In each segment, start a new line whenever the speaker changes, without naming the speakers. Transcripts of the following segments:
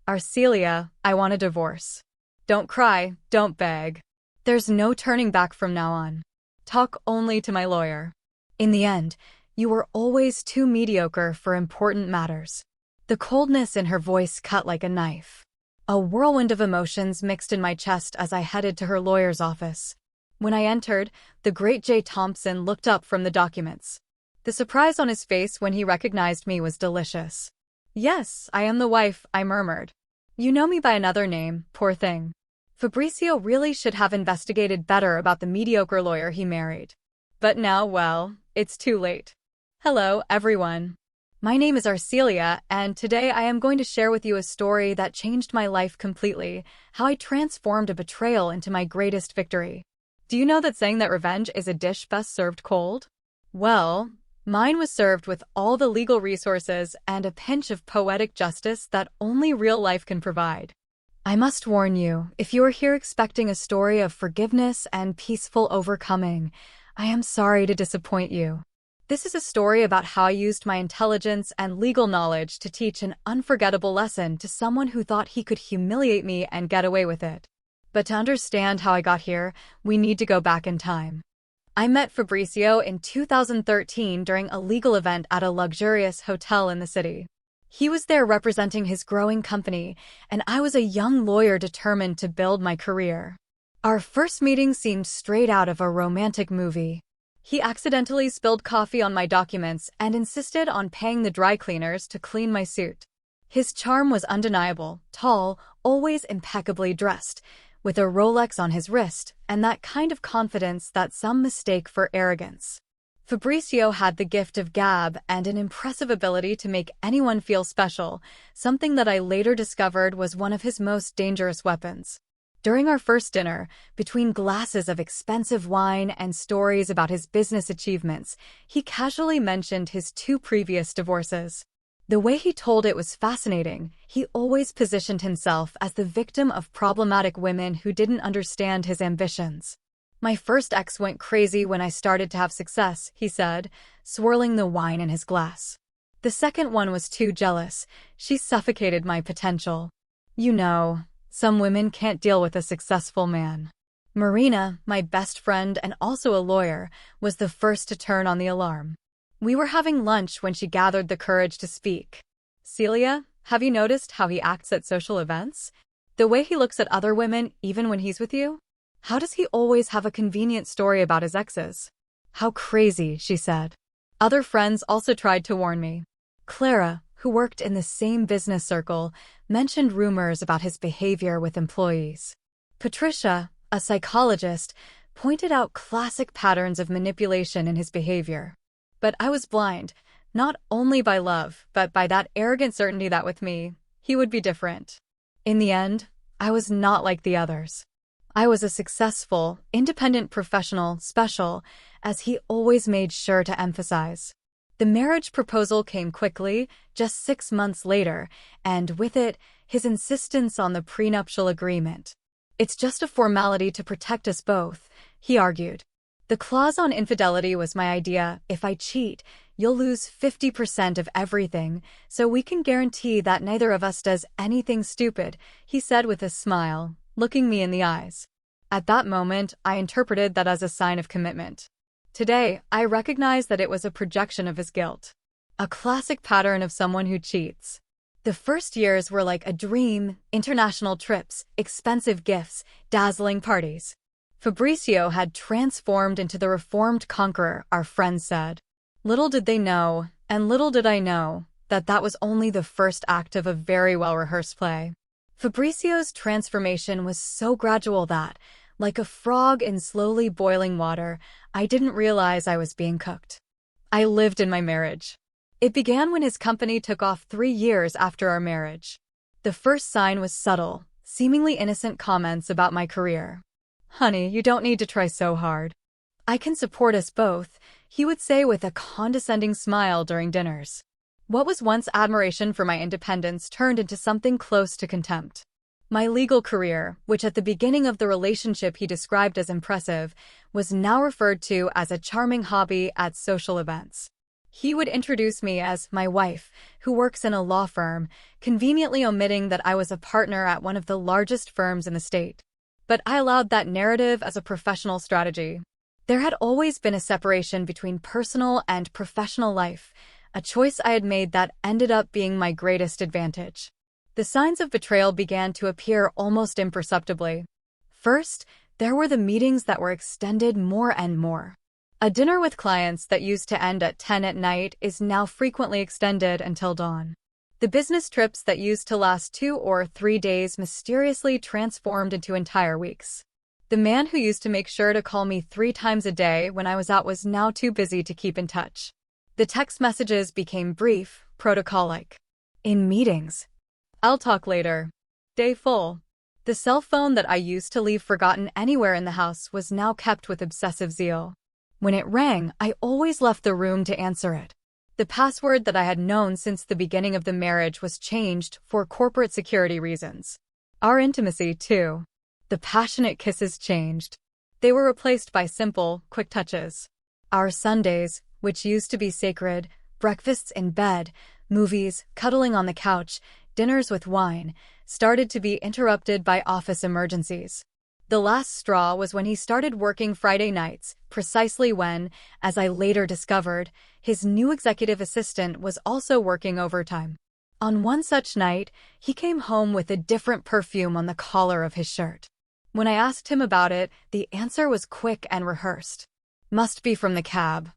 Arcelia, I want a divorce. Don't cry, don't beg. There's no turning back from now on. Talk only to my lawyer. In the end, you were always too mediocre for important matters. The coldness in her voice cut like a knife. A whirlwind of emotions mixed in my chest as I headed to her lawyer's office. When I entered, the great Jay Thompson looked up from the documents. The surprise on his face when he recognized me was delicious. Yes, I am the wife, I murmured. You know me by another name, poor thing. Fabrizio really should have investigated better about the mediocre lawyer he married. But now, well, it's too late. Hello, everyone. My name is Arcelia, and today I am going to share with you a story that changed my life completely, how I transformed a betrayal into my greatest victory. Do you know that saying that revenge is a dish best served cold? Well, mine was served with all the legal resources and a pinch of poetic justice that only real life can provide. I must warn you, if you are here expecting a story of forgiveness and peaceful overcoming, I am sorry to disappoint you. This is a story about how I used my intelligence and legal knowledge to teach an unforgettable lesson to someone who thought he could humiliate me and get away with it. But to understand how I got here, we need to go back in time. I met Fabrizio in 2013 during a legal event at a luxurious hotel in the city. He was there representing his growing company, and I was a young lawyer determined to build my career. Our first meeting seemed straight out of a romantic movie. He accidentally spilled coffee on my documents and insisted on paying the dry cleaners to clean my suit. His charm was undeniable, tall, always impeccably dressed, with a Rolex on his wrist, and that kind of confidence that some mistake for arrogance. Fabrizio had the gift of gab and an impressive ability to make anyone feel special, something that I later discovered was one of his most dangerous weapons. During our first dinner, between glasses of expensive wine and stories about his business achievements, he casually mentioned his 2 previous divorces. The way he told it was fascinating. He always positioned himself as the victim of problematic women who didn't understand his ambitions. My first ex went crazy when I started to have success, he said, swirling the wine in his glass. The second one was too jealous. She suffocated my potential. You know, some women can't deal with a successful man. Marina, my best friend and also a lawyer, was the first to turn on the alarm. We were having lunch when she gathered the courage to speak. Celia, have you noticed how he acts at social events? The way he looks at other women even when he's with you? How does he always have a convenient story about his exes? How crazy, she said. Other friends also tried to warn me. Clara, who worked in the same business circle, mentioned rumors about his behavior with employees. Patricia, a psychologist, pointed out classic patterns of manipulation in his behavior. But I was blind, not only by love, but by that arrogant certainty that with me, he would be different. In the end, I was not like the others. I was a successful, independent professional, special, as he always made sure to emphasize. The marriage proposal came quickly, just 6 months later, and with it, his insistence on the prenuptial agreement. It's just a formality to protect us both, he argued. The clause on infidelity was my idea. If I cheat, you'll lose 50% of everything, so we can guarantee that neither of us does anything stupid, he said with a smile, looking me in the eyes. At that moment, I interpreted that as a sign of commitment. Today, I recognize that it was a projection of his guilt. A classic pattern of someone who cheats. The first years were like a dream: international trips, expensive gifts, dazzling parties. Fabrizio had transformed into the reformed conqueror, our friends said. Little did they know, and little did I know, that that was only the first act of a very well-rehearsed play. Fabrizio's transformation was so gradual that, like a frog in slowly boiling water, I didn't realize I was being cooked. I lived in my marriage. It began when his company took off 3 years after our marriage. The first sign was subtle, seemingly innocent comments about my career. Honey, you don't need to try so hard. I can support us both, he would say with a condescending smile during dinners. What was once admiration for my independence turned into something close to contempt. My legal career, which at the beginning of the relationship he described as impressive, was now referred to as a charming hobby at social events. He would introduce me as my wife, who works in a law firm, conveniently omitting that I was a partner at one of the largest firms in the state. But I allowed that narrative as a professional strategy. There had always been a separation between personal and professional life, a choice I had made that ended up being my greatest advantage. The signs of betrayal began to appear almost imperceptibly. First, there were the meetings that were extended more and more. A dinner with clients that used to end at 10 at night is now frequently extended until dawn. The business trips that used to last 2 or 3 days mysteriously transformed into entire weeks. The man who used to make sure to call me 3 times a day when I was out was now too busy to keep in touch. The text messages became brief, protocol-like. In meetings, "I'll talk later. Day full." The cell phone that I used to leave forgotten anywhere in the house was now kept with obsessive zeal. When it rang, I always left the room to answer it. The password that I had known since the beginning of the marriage was changed for corporate security reasons. Our intimacy, too. The passionate kisses changed. They were replaced by simple, quick touches. Our Sundays, which used to be sacred, breakfasts in bed, movies, cuddling on the couch, dinners with wine, started to be interrupted by office emergencies. The last straw was when he started working Friday nights, precisely when, as I later discovered, his new executive assistant was also working overtime. On one such night, he came home with a different perfume on the collar of his shirt. When I asked him about it, the answer was quick and rehearsed. "Must be from the cab.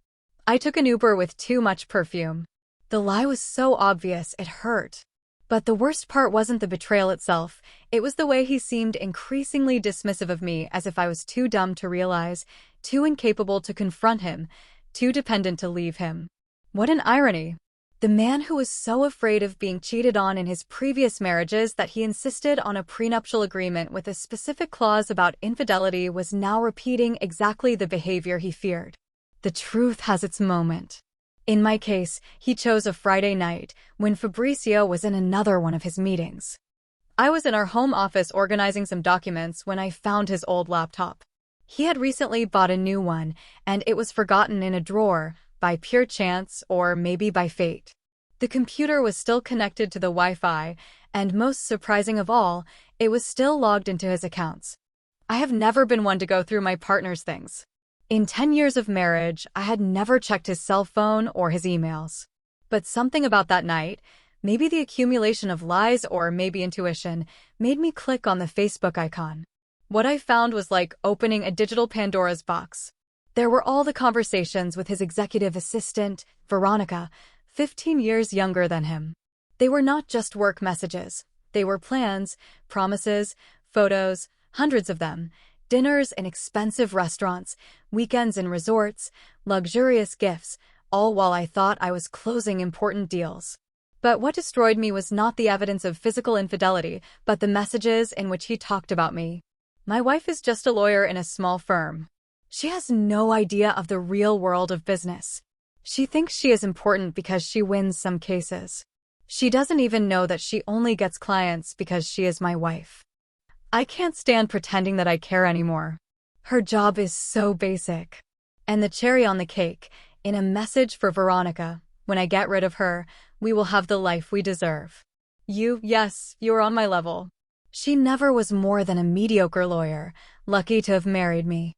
I took an Uber with too much perfume." The lie was so obvious it hurt. But the worst part wasn't the betrayal itself, it was the way he seemed increasingly dismissive of me, as if I was too dumb to realize, too incapable to confront him, too dependent to leave him. What an irony! The man who was so afraid of being cheated on in his previous marriages that he insisted on a prenuptial agreement with a specific clause about infidelity was now repeating exactly the behavior he feared. The truth has its moment. In my case, he chose a Friday night, when Fabrizio was in another one of his meetings. I was in our home office organizing some documents when I found his old laptop. He had recently bought a new one, and it was forgotten in a drawer, by pure chance or maybe by fate. The computer was still connected to the Wi-Fi, and most surprising of all, it was still logged into his accounts. I have never been one to go through my partner's things. In 10 years of marriage, I had never checked his cell phone or his emails. But something about that night, maybe the accumulation of lies or maybe intuition, made me click on the Facebook icon. What I found was like opening a digital Pandora's box. There were all the conversations with his executive assistant, Veronica, 15 years younger than him. They were not just work messages. They were plans, promises, photos, hundreds of them. Dinners in expensive restaurants, weekends in resorts, luxurious gifts, all while I thought I was closing important deals. But what destroyed me was not the evidence of physical infidelity, but the messages in which he talked about me. My wife is just a lawyer in a small firm. She has no idea of the real world of business. She thinks she is important because she wins some cases. She doesn't even know that she only gets clients because she is my wife. I can't stand pretending that I care anymore. Her job is so basic. And the cherry on the cake, in a message for Veronica, when I get rid of her, we will have the life we deserve. Yes, you are on my level. She never was more than a mediocre lawyer, lucky to have married me.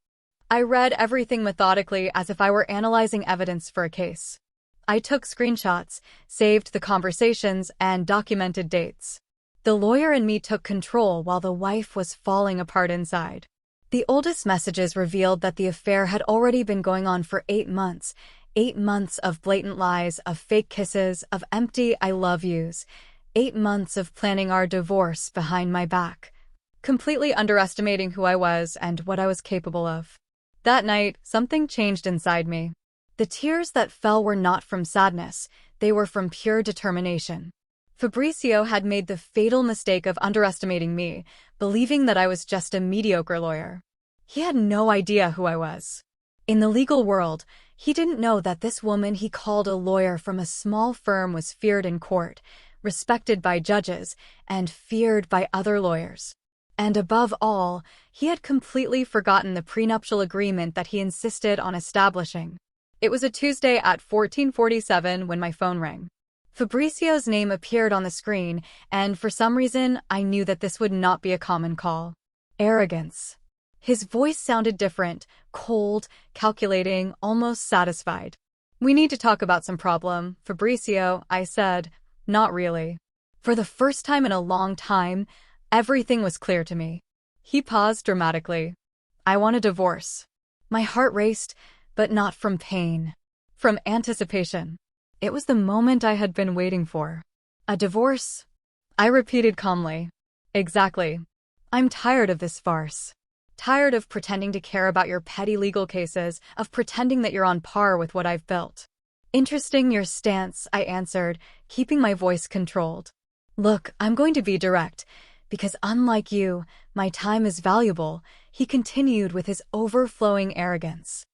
I read everything methodically as if I were analyzing evidence for a case. I took screenshots, saved the conversations, and documented dates. The lawyer in me took control while the wife was falling apart inside. The oldest messages revealed that the affair had already been going on for 8 months. 8 months of blatant lies, of fake kisses, of empty I love yous. 8 months of planning our divorce behind my back. Completely underestimating who I was and what I was capable of. That night, something changed inside me. The tears that fell were not from sadness, they were from pure determination. Fabrizio had made the fatal mistake of underestimating me, believing that I was just a mediocre lawyer. He had no idea who I was. In the legal world, he didn't know that this woman he called a lawyer from a small firm was feared in court, respected by judges, and feared by other lawyers. And above all, he had completely forgotten the prenuptial agreement that he insisted on establishing. It was a Tuesday at 14:47 when my phone rang. Fabrizio's name appeared on the screen, and for some reason, I knew that this would not be a common call. Arrogance. His voice sounded different, cold, calculating, almost satisfied. "We need to talk about some problem, Fabrizio," I said. "Not really." For the first time in a long time, everything was clear to me. He paused dramatically. "I want a divorce." My heart raced, but not from pain. From anticipation. It was the moment I had been waiting for. "A divorce?" I repeated calmly. "Exactly. I'm tired of this farce. Tired of pretending to care about your petty legal cases, of pretending that you're on par with what I've built." "Interesting your stance," I answered, keeping my voice controlled. "Look, I'm going to be direct, because unlike you, my time is valuable," he continued with his overflowing arrogance.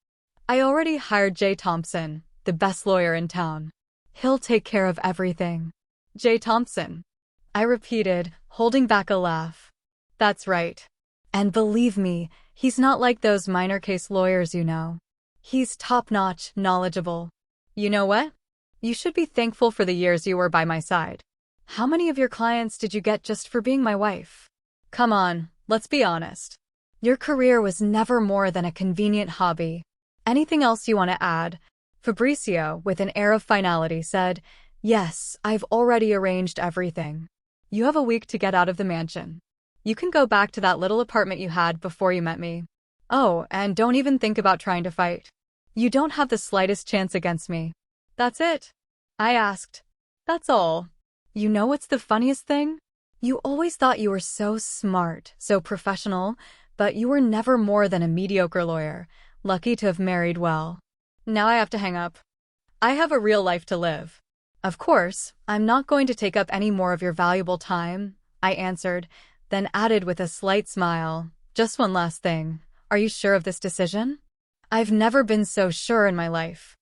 "I already hired Jay Thompson, the best lawyer in town. He'll take care of everything." "Jay Thompson," I repeated, holding back a laugh. "That's right. And believe me, he's not like those minor case lawyers you know. He's top-notch, knowledgeable. You know what? You should be thankful for the years you were by my side. How many of your clients did you get just for being my wife? Come on, let's be honest. Your career was never more than a convenient hobby. Anything else you want to add?" Fabrizio, with an air of finality, said, "Yes, I've already arranged everything. You have a week to get out of the mansion. You can go back to that little apartment you had before you met me. Oh, and don't even think about trying to fight. You don't have the slightest chance against me." "That's it?" I asked. "That's all." You know what's the funniest thing? You always thought you were so smart, so professional, but you were never more than a mediocre lawyer, lucky to have married well. Now I have to hang up. I have a real life to live. "Of course, I'm not going to take up any more of your valuable time," I answered, then added with a slight smile, "Just one last thing. Are you sure of this decision?" "I've never been so sure in my life.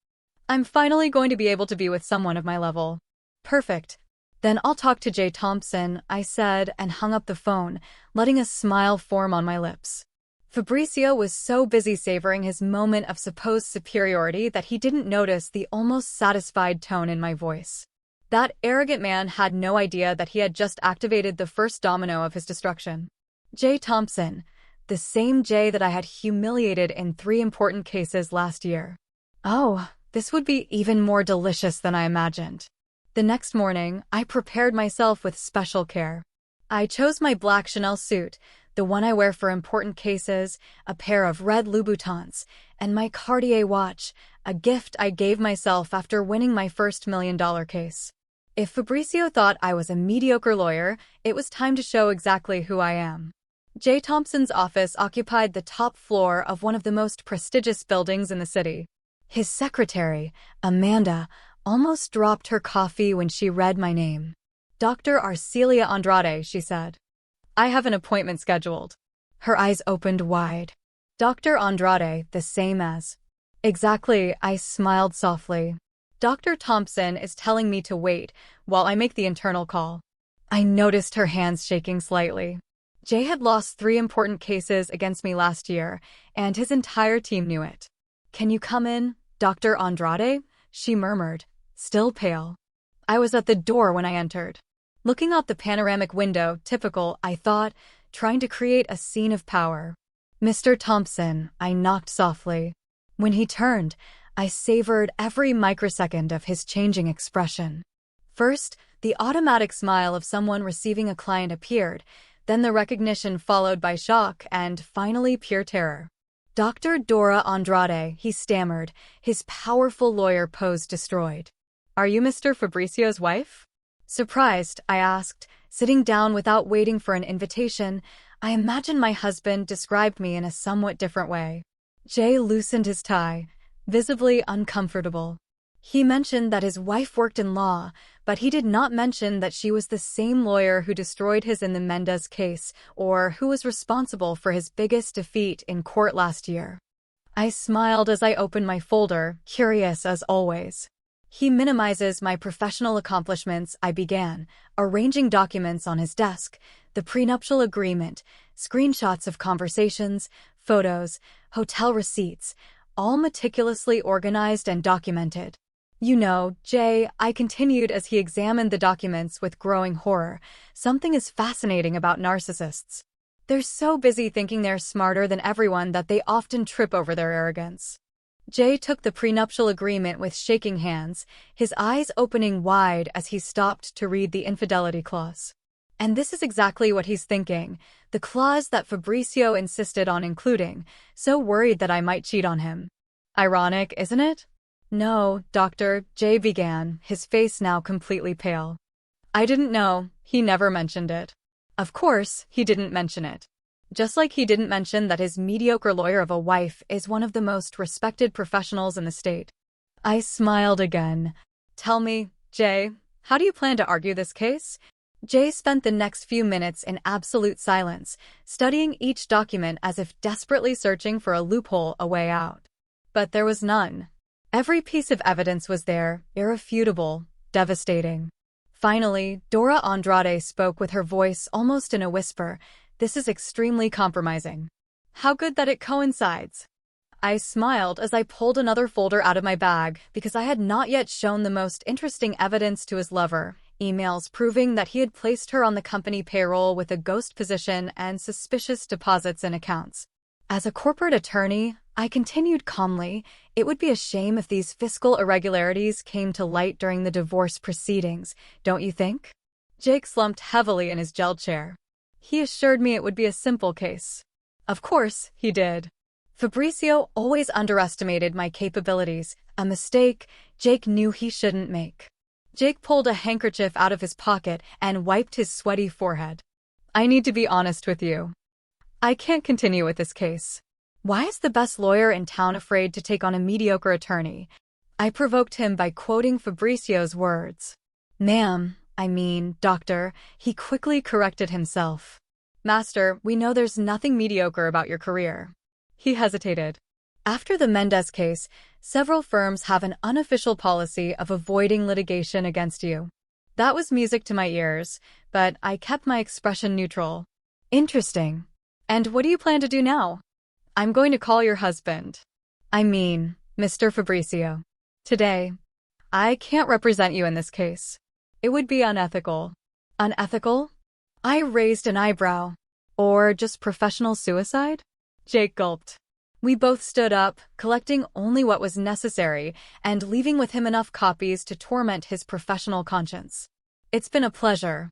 I'm finally going to be able to be with someone of my level." "Perfect. Then I'll talk to Jay Thompson," I said, and hung up the phone, letting a smile form on my lips. Fabrizio was so busy savoring his moment of supposed superiority that he didn't notice the almost satisfied tone in my voice. That arrogant man had no idea that he had just activated the first domino of his destruction. Jay Thompson, the same Jay that I had humiliated in 3 important cases last year. Oh, this would be even more delicious than I imagined. The next morning, I prepared myself with special care. I chose my black Chanel suit, the one I wear for important cases, a pair of red Louboutins, and my Cartier watch, a gift I gave myself after winning my first $1 million case. If Fabrizio thought I was a mediocre lawyer, it was time to show exactly who I am. Jay Thompson's office occupied the top floor of one of the most prestigious buildings in the city. His secretary, Amanda, almost dropped her coffee when she read my name. "Dr. Arcelia Andrade," she said. "I have an appointment scheduled." Her eyes opened wide. "Dr. Andrade, the same as..." "Exactly," I smiled softly. "Dr. Thompson is telling me to wait while I make the internal call." I noticed her hands shaking slightly. Jay had lost 3 important cases against me last year, and his entire team knew it. "Can you come in, Dr. Andrade?" she murmured, still pale. I was at the door when I entered. Looking out the panoramic window, typical, I thought, trying to create a scene of power. "Mr. Thompson," I knocked softly. When he turned, I savored every microsecond of his changing expression. First, the automatic smile of someone receiving a client appeared, then the recognition followed by shock, and finally pure terror. "Dr. Dora Andrade," he stammered, his powerful lawyer pose destroyed. "Are you Mr. Fabrizio's wife?" Surprised, I asked, sitting down without waiting for an invitation. I imagined my husband described me in a somewhat different way. Jay loosened his tie, visibly uncomfortable. He mentioned that his wife worked in law, but he did not mention that she was the same lawyer who destroyed his in the Mendez case, or who was responsible for his biggest defeat in court last year. I smiled as I opened my folder, curious as always. "He minimizes my professional accomplishments," I began, arranging documents on his desk, the prenuptial agreement, screenshots of conversations, photos, hotel receipts, all meticulously organized and documented. You know, Jay, I continued as he examined the documents with growing horror. Something is fascinating about narcissists. They're so busy thinking they're smarter than everyone that they often trip over their arrogance. Jay took the prenuptial agreement with shaking hands, his eyes opening wide as he stopped to read the infidelity clause. And this is exactly what he's thinking, the clause that Fabrizio insisted on including, so worried that I might cheat on him. Ironic, isn't it? No, Doctor, Jay began, his face now completely pale. I didn't know, he never mentioned it. Of course, he didn't mention it. Just like he didn't mention that his mediocre lawyer of a wife is one of the most respected professionals in the state. I smiled again. Tell me, Jay, how do you plan to argue this case? Jay spent the next few minutes in absolute silence, studying each document as if desperately searching for a loophole, a way out. But there was none. Every piece of evidence was there, irrefutable, devastating. Finally, Dora Andrade spoke with her voice almost in a whisper. This is extremely compromising. How good that it coincides. I smiled as I pulled another folder out of my bag because I had not yet shown the most interesting evidence to his lover, emails proving that he had placed her on the company payroll with a ghost position and suspicious deposits in accounts. As a corporate attorney, I continued calmly, it would be a shame if these fiscal irregularities came to light during the divorce proceedings, don't you think? Jake slumped heavily in his gel chair. He assured me it would be a simple case. Of course, he did. Fabrizio always underestimated my capabilities, a mistake Jake knew he shouldn't make. Jake pulled a handkerchief out of his pocket and wiped his sweaty forehead. I need to be honest with you. I can't continue with this case. Why is the best lawyer in town afraid to take on a mediocre attorney? I provoked him by quoting Fabrizio's words. Doctor, he quickly corrected himself. Master, we know there's nothing mediocre about your career. He hesitated. After the Mendez case, several firms have an unofficial policy of avoiding litigation against you. That was music to my ears, but I kept my expression neutral. Interesting. And what do you plan to do now? I'm going to call your husband. Mr. Fabrizio. Today. I can't represent you in this case. It would be unethical. Unethical? I raised an eyebrow. Or just professional suicide? Jake gulped. We both stood up, collecting only what was necessary and leaving with him enough copies to torment his professional conscience. It's been a pleasure.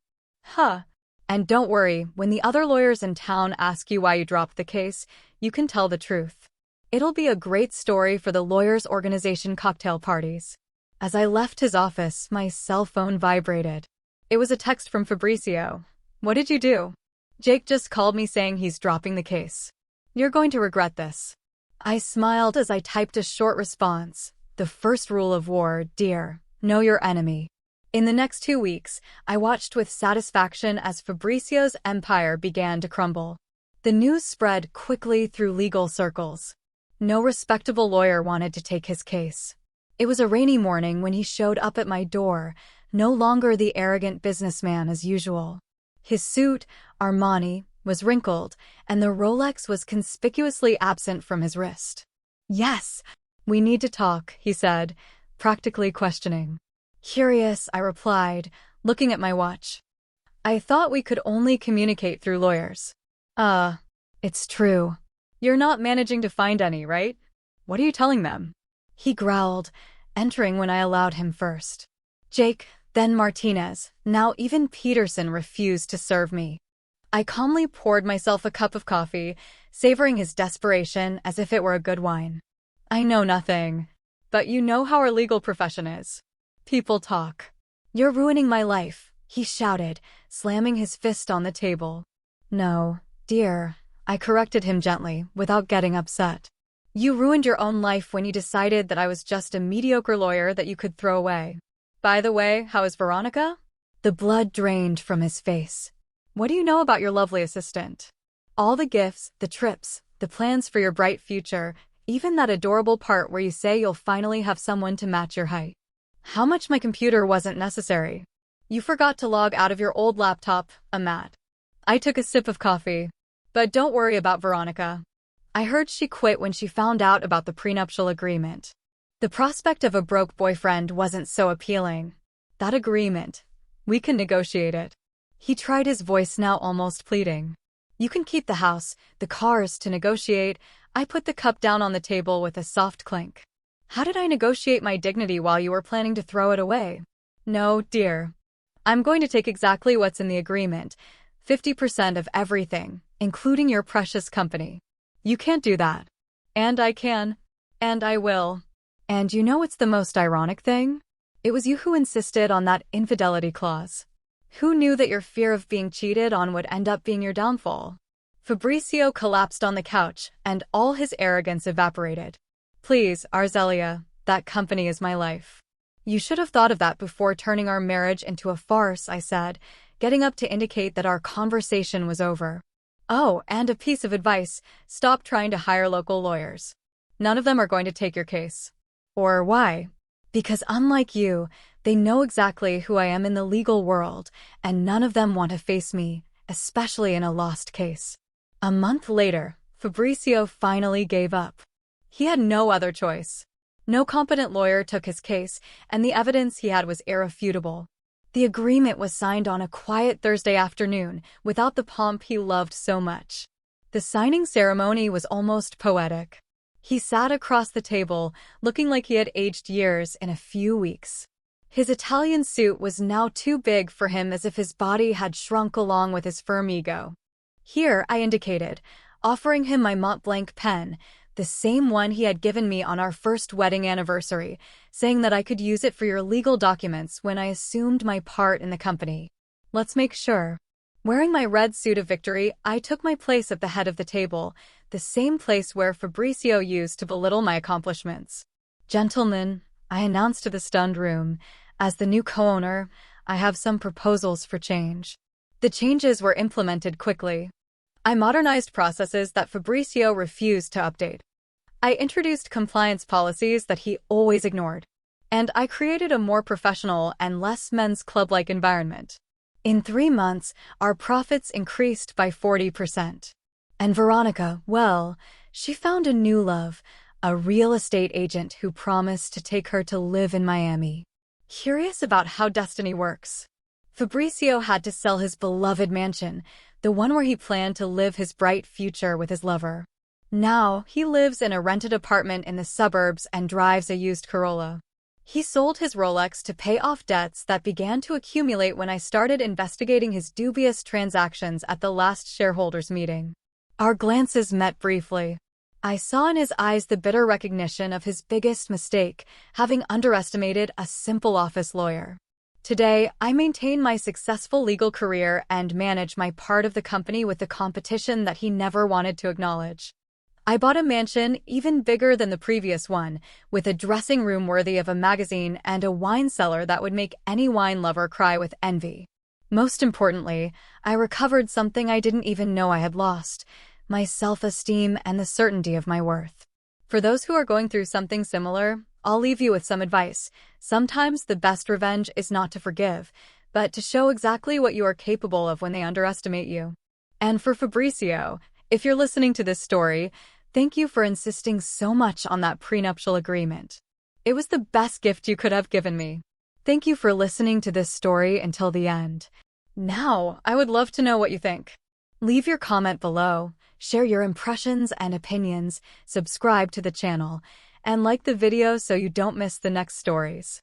And don't worry, when the other lawyers in town ask you why you dropped the case, you can tell the truth. It'll be a great story for the lawyers' organization cocktail parties. As I left his office, my cell phone vibrated. It was a text from Fabrizio. What did you do? Jake just called me saying he's dropping the case. You're going to regret this. I smiled as I typed a short response. The first rule of war, dear, know your enemy. In the next 2 weeks, I watched with satisfaction as Fabrizio's empire began to crumble. The news spread quickly through legal circles. No respectable lawyer wanted to take his case. It was a rainy morning when he showed up at my door, no longer the arrogant businessman as usual. His suit, Armani, was wrinkled, and the Rolex was conspicuously absent from his wrist. Yes, we need to talk, he said, practically questioning. Curious, I replied, looking at my watch. I thought we could only communicate through lawyers. It's true. You're not managing to find any, right? What are you telling them? He growled, entering when I allowed him first. Jake, then Martinez, now even Peterson refused to serve me. I calmly poured myself a cup of coffee, savoring his desperation as if it were a good wine. I know nothing, but you know how our legal profession is. People talk. You're ruining my life, he shouted, slamming his fist on the table. No, dear, I corrected him gently, without getting upset. You ruined your own life when you decided that I was just a mediocre lawyer that you could throw away. By the way, how is Veronica? The blood drained from his face. What do you know about your lovely assistant? All the gifts, the trips, the plans for your bright future, even that adorable part where you say you'll finally have someone to match your height. How much my computer wasn't necessary. You forgot to log out of your old laptop, Amat. I took a sip of coffee. But don't worry about Veronica. I heard she quit when she found out about the prenuptial agreement. The prospect of a broke boyfriend wasn't so appealing. That agreement, we can negotiate it. He tried, his voice now almost pleading. You can keep the house, the cars to negotiate. I put the cup down on the table with a soft clink. How did I negotiate my dignity while you were planning to throw it away? No, dear. I'm going to take exactly what's in the agreement, 50% of everything, including your precious company. You can't do that. And I can. And I will. And you know what's the most ironic thing? It was you who insisted on that infidelity clause. Who knew that your fear of being cheated on would end up being your downfall? Fabrizio collapsed on the couch, and all his arrogance evaporated. Please, Arzelia, that company is my life. You should have thought of that before turning our marriage into a farce, I said, getting up to indicate that our conversation was over. Oh, and a piece of advice, stop trying to hire local lawyers. None of them are going to take your case. Or why? Because unlike you, they know exactly who I am in the legal world, and none of them want to face me, especially in a lost case. A month later, Fabrizio finally gave up. He had no other choice. No competent lawyer took his case, and the evidence he had was irrefutable. The agreement was signed on a quiet Thursday afternoon, without the pomp he loved so much. The signing ceremony was almost poetic. He sat across the table, looking like he had aged years in a few weeks. His Italian suit was now too big for him, as if his body had shrunk along with his firm ego. Here, I indicated, offering him my Mont Blanc pen, the same one he had given me on our first wedding anniversary, saying that I could use it for your legal documents when I assumed my part in the company. Let's make sure. Wearing my red suit of victory, I took my place at the head of the table, the same place where Fabrizio used to belittle my accomplishments. Gentlemen, I announced to the stunned room, as the new co-owner, I have some proposals for change. The changes were implemented quickly. I modernized processes that Fabrizio refused to update. I introduced compliance policies that he always ignored. And I created a more professional and less men's club-like environment. In 3 months, our profits increased by 40%. And Veronica, well, she found a new love, a real estate agent who promised to take her to live in Miami. Curious about how destiny works. Fabrizio had to sell his beloved mansion, the one where he planned to live his bright future with his lover. Now, he lives in a rented apartment in the suburbs and drives a used Corolla. He sold his Rolex to pay off debts that began to accumulate when I started investigating his dubious transactions at the last shareholders' meeting. Our glances met briefly. I saw in his eyes the bitter recognition of his biggest mistake, having underestimated a simple office lawyer. Today, I maintain my successful legal career and manage my part of the company with the competition that he never wanted to acknowledge. I bought a mansion even bigger than the previous one, with a dressing room worthy of a magazine and a wine cellar that would make any wine lover cry with envy. Most importantly, I recovered something I didn't even know I had lost, my self-esteem and the certainty of my worth. For those who are going through something similar, I'll leave you with some advice. Sometimes the best revenge is not to forgive, but to show exactly what you are capable of when they underestimate you. And for Fabrizio, if you're listening to this story, thank you for insisting so much on that prenuptial agreement. It was the best gift you could have given me. Thank you for listening to this story until the end. Now, I would love to know what you think. Leave your comment below, share your impressions and opinions, subscribe to the channel, and like the video so you don't miss the next stories.